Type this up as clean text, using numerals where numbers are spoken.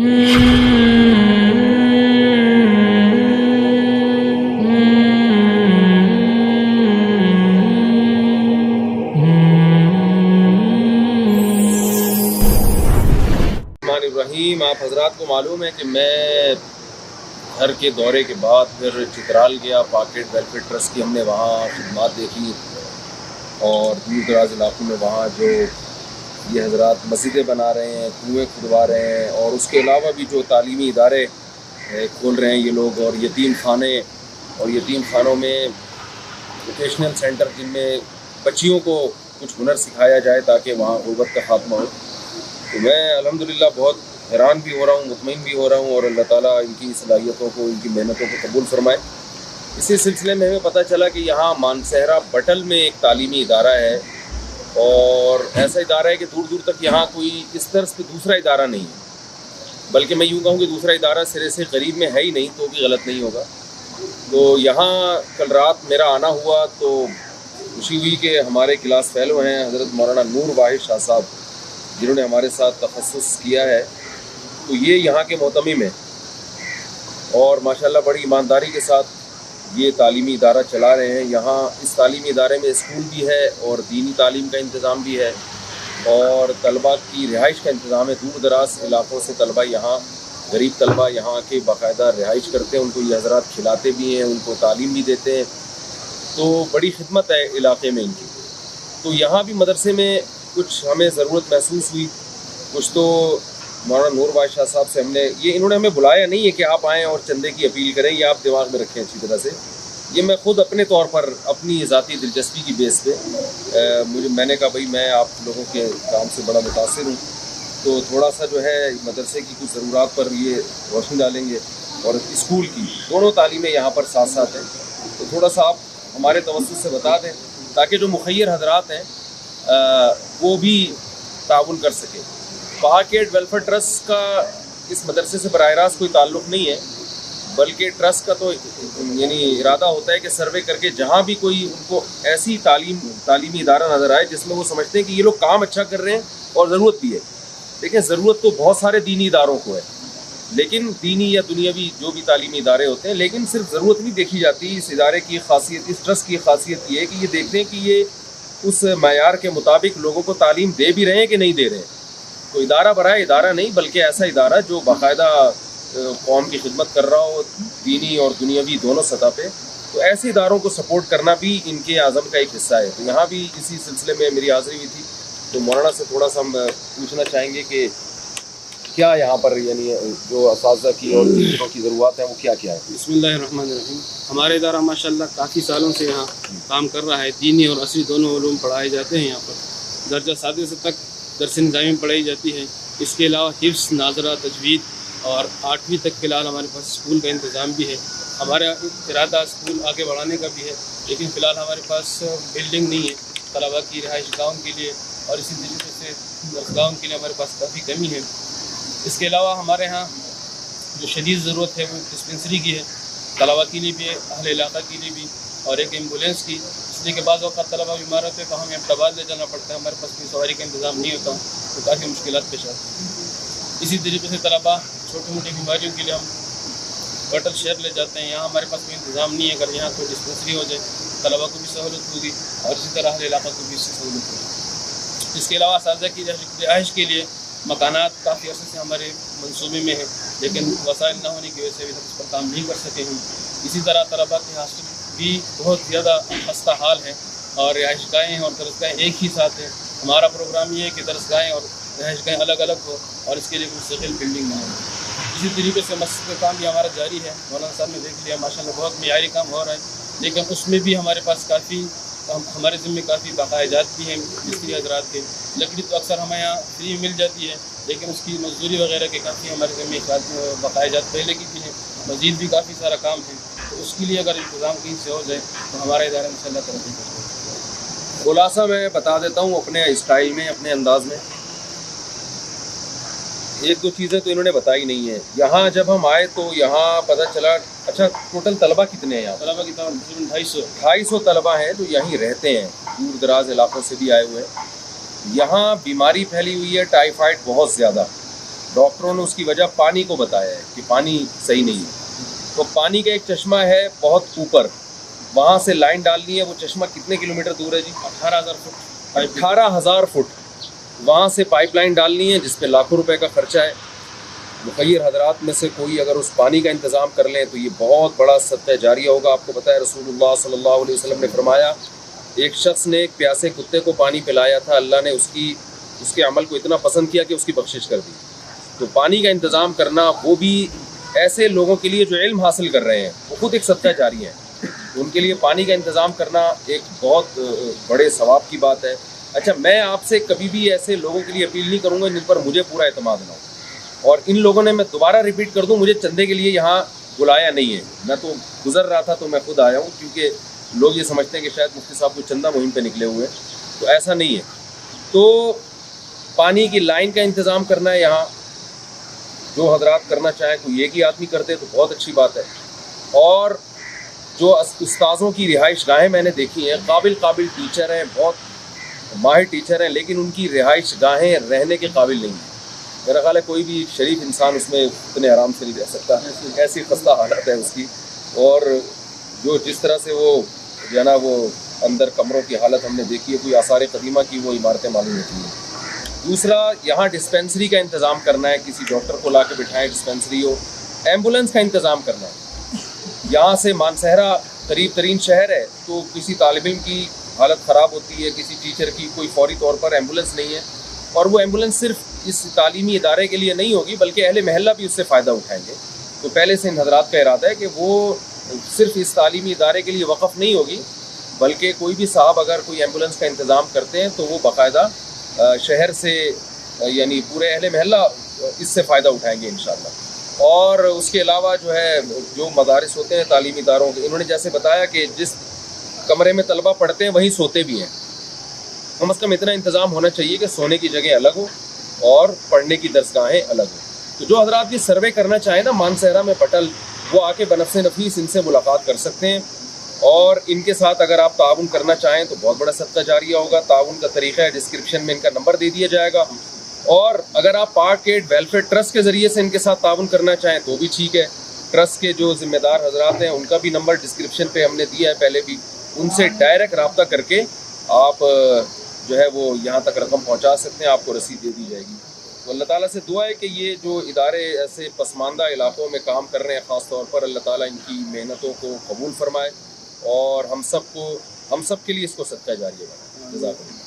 الرحیم، آپ حضرات کو معلوم ہے کہ میں گھر کے دورے کے بعد پھر چترال گیا، پاکٹ ویلفیئر ٹرسٹ کی ہم نے وہاں خدمات دیکھی، اور دور دراز علاقوں میں وہاں جو یہ حضرات مسجدیں بنا رہے ہیں، کنویں کھدوا رہے ہیں، اور اس کے علاوہ بھی جو تعلیمی ادارے کھول رہے ہیں یہ لوگ، اور یتیم خانے، اور یتیم خانوں میں ووکیشنل سینٹر جن میں بچیوں کو کچھ ہنر سکھایا جائے تاکہ وہاں غربت کا خاتمہ ہو. تو میں الحمدللہ بہت حیران بھی ہو رہا ہوں، مطمئن بھی ہو رہا ہوں، اور اللہ تعالیٰ ان کی صلاحیتوں کو، ان کی محنتوں کو قبول فرمائے. اسی سلسلے میں ہمیں پتہ چلا کہ یہاں مانسہرہ بٹل میں ایک تعلیمی ادارہ ہے، اور ایسا ادارہ ہے کہ دور دور تک یہاں کوئی اس طرز پہ دوسرا ادارہ نہیں ہے، بلکہ میں یوں کہوں کہ دوسرا ادارہ سرے سے قریب میں ہے ہی نہیں تو بھی غلط نہیں ہوگا. تو یہاں کل رات میرا آنا ہوا تو خوشی ہوئی کہ ہمارے کلاس فیلو ہیں حضرت مولانا نور واحد شاہ صاحب، جنہوں نے ہمارے ساتھ تخصص کیا ہے، تو یہ یہاں کے محتمم ہیں، اور ماشاءاللہ بڑی ایمانداری کے ساتھ یہ تعلیمی ادارہ چلا رہے ہیں. یہاں اس تعلیمی ادارے میں اسکول بھی ہے، اور دینی تعلیم کا انتظام بھی ہے، اور طلباء کی رہائش کا انتظام ہے. دور دراز علاقوں سے طلباء یہاں، غریب طلباء یہاں کے باقاعدہ رہائش کرتے ہیں، ان کو یہ حضرات کھلاتے بھی ہیں، ان کو تعلیم بھی دیتے ہیں. تو بڑی خدمت ہے علاقے میں ان کی. تو یہاں بھی مدرسے میں کچھ ہمیں ضرورت محسوس ہوئی. کچھ تو مولانا نور واحد شاہ صاحب سے ہم نے، یہ انہوں نے ہمیں بلایا نہیں ہے کہ آپ آئیں اور چندے کی اپیل کریں، یہ آپ دماغ میں رکھیں اچھی طرح سے. یہ میں خود اپنے طور پر اپنی ذاتی دلچسپی کی بیس پہ میں نے کہا بھائی میں آپ لوگوں کے کام سے بڑا متاثر ہوں، تو تھوڑا سا جو ہے مدرسے کی کچھ ضرورات پر یہ روشنی ڈالیں گے، اور اسکول کی دونوں تعلیمیں یہاں پر ساتھ ساتھ ہیں. تو تھوڑا سا آپ ہمارے توسط سے بتا دیں تاکہ جو مخیر حضرات ہیں وہ بھی تعاون کر سکیں. پاکٹ ویلفیئر ٹرسٹ کا اس مدرسے سے براہ راست کوئی تعلق نہیں ہے، بلکہ ٹرسٹ کا تو یعنی ارادہ ہوتا ہے کہ سروے کر کے جہاں بھی کوئی ان کو ایسی تعلیمی ادارہ نظر آئے جس میں وہ سمجھتے ہیں کہ یہ لوگ کام اچھا کر رہے ہیں اور ضرورت بھی ہے. دیکھیں ضرورت تو بہت سارے دینی اداروں کو ہے، لیکن دینی یا دنیاوی جو بھی تعلیمی ادارے ہوتے ہیں، لیکن صرف ضرورت نہیں دیکھی جاتی. اس ادارے کی خاصیت، اس ٹرسٹ کی خاصیت یہ ہے کہ یہ دیکھتے ہیں کہ یہ اس معیار کے مطابق لوگوں کو تعلیم دے بھی رہے ہیں کہ نہیں دے رہے ہیں. تو ادارہ برائے ادارہ نہیں، بلکہ ایسا ادارہ جو باقاعدہ قوم کی خدمت کر رہا ہو، دینی اور دنیاوی دونوں سطح پہ. تو ایسے اداروں کو سپورٹ کرنا بھی ان کے عزم کا ایک حصہ ہے. تو یہاں بھی اسی سلسلے میں میری حاضری ہوئی تھی. تو مولانا سے تھوڑا سا ہم پوچھنا چاہیں گے کہ کیا یہاں پر یعنی جو اساتذہ کی اور ٹیچروں کی ضرورت ہیں وہ کیا کیا ہے. بسم اللہ الرحمن الرحیم. ہمارا ادارہ ماشاءاللہ کافی سالوں سے یہاں کام کر رہا ہے. دینی اور عصری دونوں علوم پڑھائے جاتے ہیں. یہاں پر درجہ سادس تک درس نظامی پڑھائی جاتی ہے. اس کے علاوہ حفظ، ناظرہ، تجوید اور 8ویں تک فی الحال ہمارے پاس اسکول کا انتظام بھی ہے. ہمارا ارادہ اسکول آگے بڑھانے کا بھی ہے، لیکن فی الحال ہمارے پاس بلڈنگ نہیں ہے طلباء کی رہائش گاہوں کے لیے، اور اسی طریقے سے درس گاہوں کے لیے ہمارے پاس کافی کمی ہے. اس کے علاوہ ہمارے ہاں جو شدید ضرورت ہے وہ ڈسپنسری کی ہے، طلباء کے لیے بھی، اہل علاقہ کے لیے بھی، اور ایک ایمبولینس کی. اس لیے کہ بعض اوقات طلباء بیمار ہوتے ہیں تو ہمیں احمدآباد لے جانا پڑتا ہے، ہمارے پاس کوئی سواری کا انتظام نہیں ہوتا، تو کافی مشکلات پیش آتی ہیں. اسی طریقے سے طلباء چھوٹی موٹی بیماریوں کے لیے ہم بٹل شہر لے جاتے ہیں. یہاں ہمارے پاس کوئی انتظام نہیں ہے. اگر یہاں کوئی ڈسپنسری ہو جائے طلباء کو بھی سہولت ہوگی، اور اسی طرح اہل علاقہ کو بھی اس سے سہولت ہوگی. اس کے علاوہ اساتذہ کی رہائش کے لیے مکانات کافی عرصے سے ہمارے منصوبے میں ہیں، لیکن وسائل نہ ہونے کی وجہ سے ابھی تک اس پر کام نہیں کر سکے ہیں. اسی طرح طلباء کے ہاسٹل بھی بہت زیادہ خستہ حال ہے، اور رہائش گاہیں اور درس گاہیں ایک ہی ساتھ ہیں. ہمارا پروگرام یہ ہے کہ درس گاہیں اور رہائش گاہیں الگ الگ ہو، اور اس کے لیے مستقل بلڈنگ نہ ہو. اسی طریقے سے مسجد کا کام بھی ہمارا جاری ہے. مولانا صاحب نے دیکھ لیا ماشاءاللہ بہت معیاری کام ہو رہا ہے، لیکن اس میں بھی ہمارے پاس کافی، ہمارے ذمہ کافی بقایا جات بھی ہیں مستری حضرات کے. لکڑی تو اکثر ہمیں یہاں فری مل جاتی ہے، لیکن اس کی مزدوری وغیرہ کے کافی ہمارے ذمہ بقایا جات پہلے کی بھی ہیں. مزید بھی کافی سارا کام ہے، تو اس کے لیے اگر انتظام کہیں سے ہو جائے تو ہمارا ادارہ انشاءاللہ ترقی کرے گا. خلاصہ میں بتا دیتا ہوں اپنے اسٹائل میں، اپنے انداز میں. ایک دو چیزیں تو انہوں نے بتائی نہیں ہیں. یہاں جب ہم آئے تو یہاں پتہ چلا، اچھا ٹوٹل طلباء کتنے ہیں یہاں؟ طلباء کی تعداد تقریباً 250 طلباء ہیں جو یہیں رہتے ہیں، دور دراز علاقوں سے بھی آئے ہوئے ہیں. یہاں بیماری پھیلی ہوئی ہے ٹائیفائڈ بہت زیادہ، ڈاکٹروں نے اس کی وجہ پانی کو بتایا ہے کہ پانی صحیح نہیں ہے. تو پانی کا ایک چشمہ ہے بہت اوپر, وہاں سے لائن ڈالنی ہے. وہ چشمہ کتنے کلومیٹر دور ہے جی؟ 18,000 فٹ. 18,000 فٹ وہاں سے پائپ لائن ڈالنی ہے, جس پہ لاکھوں روپے کا خرچہ ہے. مخیر حضرات میں سے کوئی اگر اس پانی کا انتظام کر لیں تو یہ بہت بڑا صدقہ جاریہ ہوگا. آپ کو پتہ ہے رسول اللہ صلی اللہ علیہ وسلم نے فرمایا, ایک شخص نے ایک پیاسے کتے کو پانی پلایا تھا, اللہ نے اس کے عمل کو اتنا پسند کیا کہ اس کی بخشش کر دی. تو پانی کا انتظام کرنا, وہ بھی ایسے لوگوں کے لیے جو علم حاصل کر رہے ہیں, وہ خود ایک صدقہ جاریہ ہے. تو ان کے لیے پانی کا انتظام کرنا ایک بہت بڑے ثواب کی بات ہے. اچھا, میں آپ سے کبھی بھی ایسے لوگوں کے لیے اپیل نہیں کروں گا جن پر مجھے پورا اعتماد نہ ہو. اور ان لوگوں نے, میں دوبارہ ریپیٹ کر دوں, مجھے چندے کے لیے یہاں بلایا نہیں ہے. میں تو گزر رہا تھا تو میں خود آیا ہوں, کیونکہ لوگ یہ سمجھتے ہیں کہ شاید مفتی صاحب کو چندہ مہم پہ نکلے ہوئے ہیں. تو ایسا نہیں ہے. تو پانی کی لائن کا انتظام کرنا ہے یہاں, جو حضرات کرنا چاہیں کوئی ایک ہی آدمی کرتے تو بہت اچھی بات ہے. اور جو استاذوں کی رہائش گاہیں میں نے دیکھی ہیں, قابل ٹیچر ہیں, بہت ماہر ٹیچر ہیں, لیکن ان کی رہائش گاہیں رہنے کے قابل نہیں ہیں. میرا خیال ہے کوئی بھی شریف انسان اس میں اتنے آرام سے نہیں رہ سکتا, ایسی خستہ حالت ہے اس کی. اور جو جس طرح سے وہ جو ہے نا وہ اندر کمروں کی حالت ہم نے دیکھی ہے, کوئی آثار قدیمہ کی وہ عمارتیں معلوم ہوتی ہیں. دوسرا, یہاں ڈسپینسری کا انتظام کرنا ہے, کسی ڈاکٹر کو لا کے بٹھائیں, ڈسپینسری ہو. ایمبولینس کا انتظام کرنا ہے. یہاں سے مانسہرہ قریب ترین شہر ہے, تو کسی طالب علم کی حالت خراب ہوتی ہے, کسی ٹیچر کی, کوئی فوری طور پر ایمبولینس نہیں ہے. اور وہ ایمبولینس صرف اس تعلیمی ادارے کے لیے نہیں ہوگی, بلکہ اہل محلہ بھی اس سے فائدہ اٹھائیں گے. تو پہلے سے ان حضرات کا ارادہ ہے کہ وہ صرف اس تعلیمی ادارے کے لیے وقف نہیں ہوگی, بلکہ کوئی بھی صاحب اگر کوئی ایمبولینس کا انتظام کرتے ہیں تو وہ باقاعدہ شہر سے, یعنی پورے اہل محلہ اس سے فائدہ اٹھائیں گے انشاءاللہ. اور اس کے علاوہ جو ہے, جو مدارس ہوتے ہیں تعلیمی اداروں کے, انہوں نے جیسے بتایا کہ جس کمرے میں طلبہ پڑھتے ہیں وہیں سوتے بھی ہیں. کم از کم اتنا انتظام ہونا چاہیے کہ سونے کی جگہ الگ ہو اور پڑھنے کی درسگاہیں الگ ہوں. تو جو حضرات بھی سروے کرنا چاہیں نا مانسہرہ میں پٹل, وہ آ کے بنفس نفیس ان سے ملاقات کر سکتے ہیں. اور ان کے ساتھ اگر آپ تعاون کرنا چاہیں تو بہت بڑا صدقہ جاریہ ہوگا. تعاون کا طریقہ ہے, ڈسکرپشن میں ان کا نمبر دے دیا جائے گا. اور اگر آپ پاک ایڈ ویلفیئر ٹرسٹ کے ذریعے سے ان کے ساتھ تعاون کرنا چاہیں تو بھی ٹھیک ہے. ٹرسٹ کے جو ذمہ دار حضرات ہیں ان کا بھی نمبر ڈسکرپشن پہ ہم نے دیا ہے پہلے بھی, ان سے ڈائریکٹ رابطہ کر کے آپ جو ہے وہ یہاں تک رقم پہنچا سکتے ہیں, آپ کو رسید دے دی جائے گی. تو اللہ تعالیٰ سے دعا ہے کہ یہ جو ادارے ایسے پسماندہ علاقوں میں کام کر رہے ہیں, خاص طور پر اللہ تعالیٰ ان کی محنتوں کو قبول فرمائے اور ہم سب کے لیے اس کو صدقہ جاریہ بنائے. جزاک اللہ.